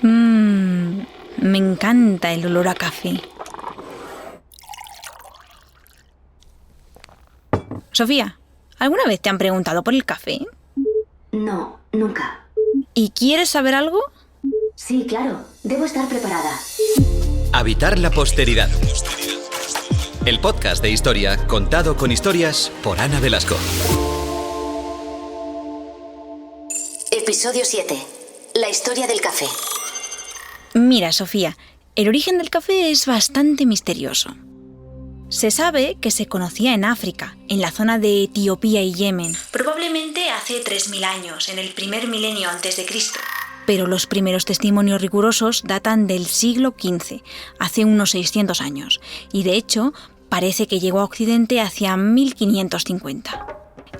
Me encanta el olor a café. Sofía, ¿alguna vez te han preguntado por el café? No, nunca. ¿Y quieres saber algo? Sí, claro. Debo estar preparada. Habitar la posteridad. El podcast de historia contado con historias por Ana Velasco. Episodio 7. La historia del café. Mira, Sofía, el origen del café es bastante misterioso. Se sabe que se conocía en África, en la zona de Etiopía y Yemen, probablemente hace 3000 años, en el primer milenio antes de Cristo. Pero los primeros testimonios rigurosos datan del siglo XV, hace unos 600 años, y de hecho parece que llegó a Occidente hacia 1550.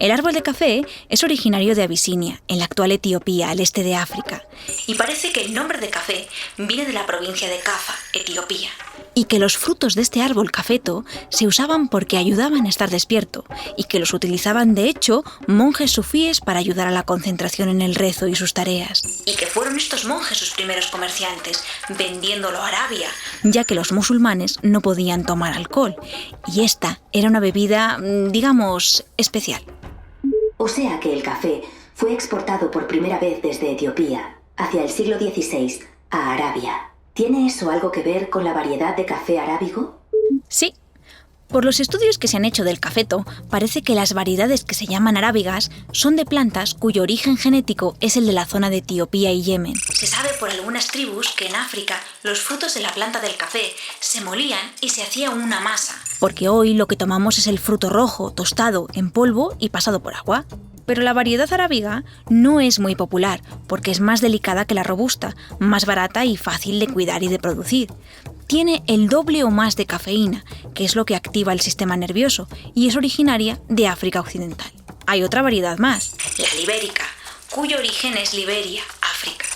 El árbol de café es originario de Abisinia, en la actual Etiopía, al este de África, y parece que el nombre de café viene de la provincia de Cafa, Etiopía, y que los frutos de este árbol cafeto se usaban porque ayudaban a estar despierto, y que los utilizaban de hecho monjes sufíes para ayudar a la concentración en el rezo y sus tareas, y que fueron estos monjes sus primeros comerciantes, vendiéndolo a Arabia, ya que los musulmanes no podían tomar alcohol, y esta era una bebida, digamos, especial. O sea que el café fue exportado por primera vez desde Etiopía, hacia el siglo XVI, a Arabia. ¿Tiene eso algo que ver con la variedad de café arábigo? Sí. Por los estudios que se han hecho del cafeto, parece que las variedades que se llaman arábigas son de plantas cuyo origen genético es el de la zona de Etiopía y Yemen. Se sabe por algunas tribus que en África los frutos de la planta del café se molían y se hacía una masa. Porque hoy lo que tomamos es el fruto rojo, tostado, en polvo y pasado por agua. Pero la variedad arábiga no es muy popular porque es más delicada que la robusta, más barata y fácil de cuidar y de producir. Tiene el doble o más de cafeína, que es lo que activa el sistema nervioso, y es originaria de África Occidental. Hay otra variedad más, la libérica, cuyo origen es Liberia, África.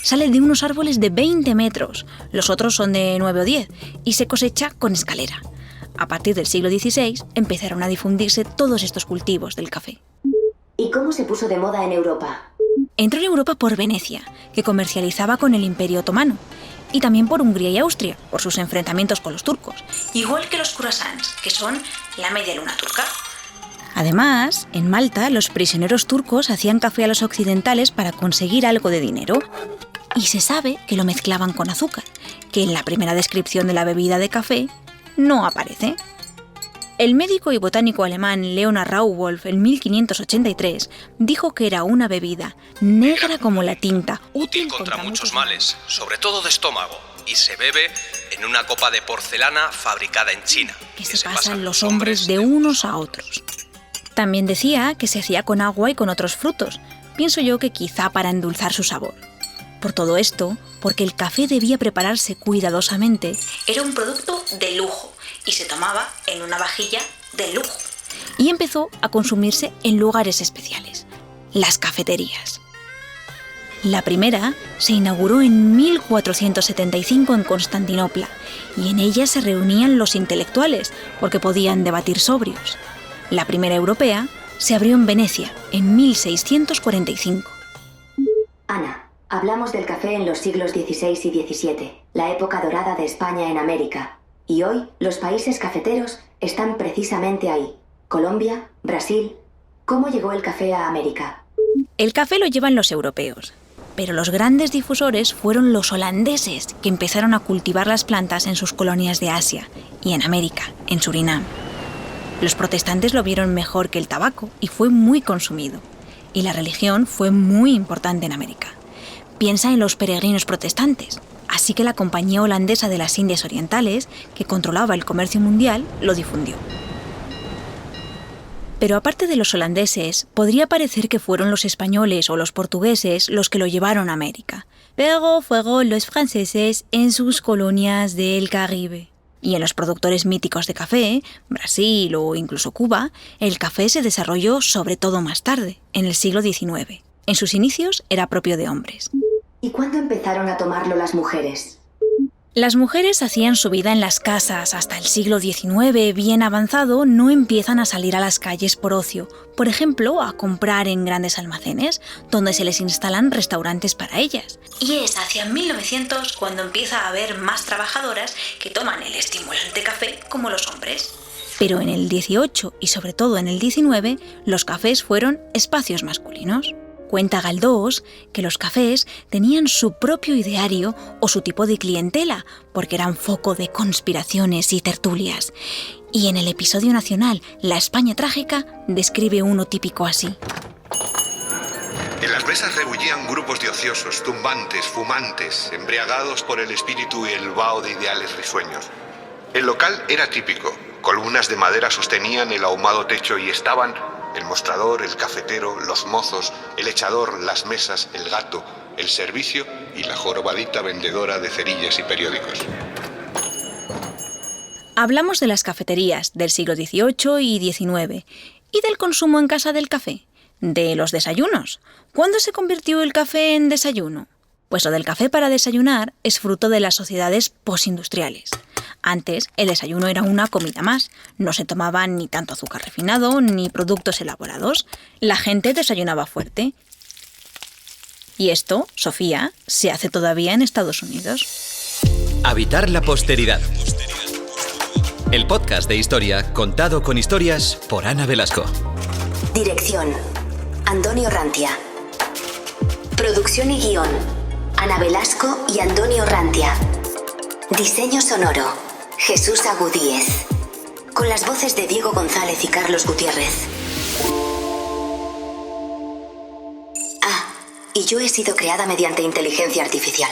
Sale de unos árboles de 20 metros, los otros son de 9 o 10, y se cosecha con escalera. A partir del siglo XVI empezaron a difundirse todos estos cultivos del café. ¿Y cómo se puso de moda en Europa? Entró en Europa por Venecia, que comercializaba con el Imperio Otomano, y también por Hungría y Austria, por sus enfrentamientos con los turcos, igual que los croissants, que son la media luna turca. Además, en Malta, los prisioneros turcos hacían café a los occidentales para conseguir algo de dinero, y se sabe que lo mezclaban con azúcar, que en la primera descripción de la bebida de café no aparece. El médico y botánico alemán Leonhard Rauwolf en 1583 dijo que era una bebida negra como la tinta, útil contra muchos males, sobre todo de estómago, y se bebe en una copa de porcelana fabricada en China. Que se pasan los hombres de unos a otros. También decía que se hacía con agua y con otros frutos, pienso yo que quizá para endulzar su sabor. Por todo esto, porque el café debía prepararse cuidadosamente, era un producto de lujo y se tomaba en una vajilla de lujo. Y empezó a consumirse en lugares especiales, las cafeterías. La primera se inauguró en 1475 en Constantinopla y en ella se reunían los intelectuales porque podían debatir sobrios. La primera europea se abrió en Venecia en 1645. Ana, hablamos del café en los siglos XVI y XVII, la época dorada de España en América. Y hoy los países cafeteros están precisamente ahí. Colombia, Brasil. ¿Cómo llegó el café a América? El café lo llevan los europeos, pero los grandes difusores fueron los holandeses, que empezaron a cultivar las plantas en sus colonias de Asia y en América, en Surinam. Los protestantes lo vieron mejor que el tabaco y fue muy consumido. Y la religión fue muy importante en América. Piensa en los peregrinos protestantes. Así que la Compañía Holandesa de las Indias Orientales, que controlaba el comercio mundial, lo difundió. Pero aparte de los holandeses, podría parecer que fueron los españoles o los portugueses los que lo llevaron a América. Pero fueron los franceses en sus colonias del Caribe. Y en los productores míticos de café, Brasil o incluso Cuba, el café se desarrolló sobre todo más tarde, en el siglo XIX. En sus inicios era propio de hombres. ¿Y cuándo empezaron a tomarlo las mujeres? Las mujeres hacían su vida en las casas. Hasta el siglo XIX, bien avanzado, no empiezan a salir a las calles por ocio. Por ejemplo, a comprar en grandes almacenes, donde se les instalan restaurantes para ellas. Y es hacia 1900 cuando empieza a haber más trabajadoras que toman el estimulante café como los hombres. Pero en el 18 y sobre todo en el 19, los cafés fueron espacios masculinos. Cuenta Galdós que los cafés tenían su propio ideario o su tipo de clientela, porque eran foco de conspiraciones y tertulias. Y en el episodio nacional La España Trágica describe uno típico así. En las mesas rebullían grupos de ociosos, tumbantes, fumantes, embriagados por el espíritu y el vaho de ideales risueños. El local era típico. Columnas de madera sostenían el ahumado techo y estaban el mostrador, el cafetero, los mozos, el echador, las mesas, el gato, el servicio y la jorobadita vendedora de cerillas y periódicos. Hablamos de las cafeterías del siglo XVIII y XIX y del consumo en casa del café, de los desayunos. ¿Cuándo se convirtió el café en desayuno? Pues lo del café para desayunar es fruto de las sociedades postindustriales. Antes, el desayuno era una comida más. No se tomaba ni tanto azúcar refinado ni productos elaborados. La gente desayunaba fuerte. Y esto, Sofía, se hace todavía en Estados Unidos. Habitar la posteridad. El podcast de historia contado con historias por Ana Velasco. Dirección: Antonio Rantia. Producción y guión: Ana Velasco y Antonio Rantia. Diseño sonoro: Jesús Agudíez. Con las voces de Diego González y Carlos Gutiérrez. Y yo he sido creada mediante inteligencia artificial.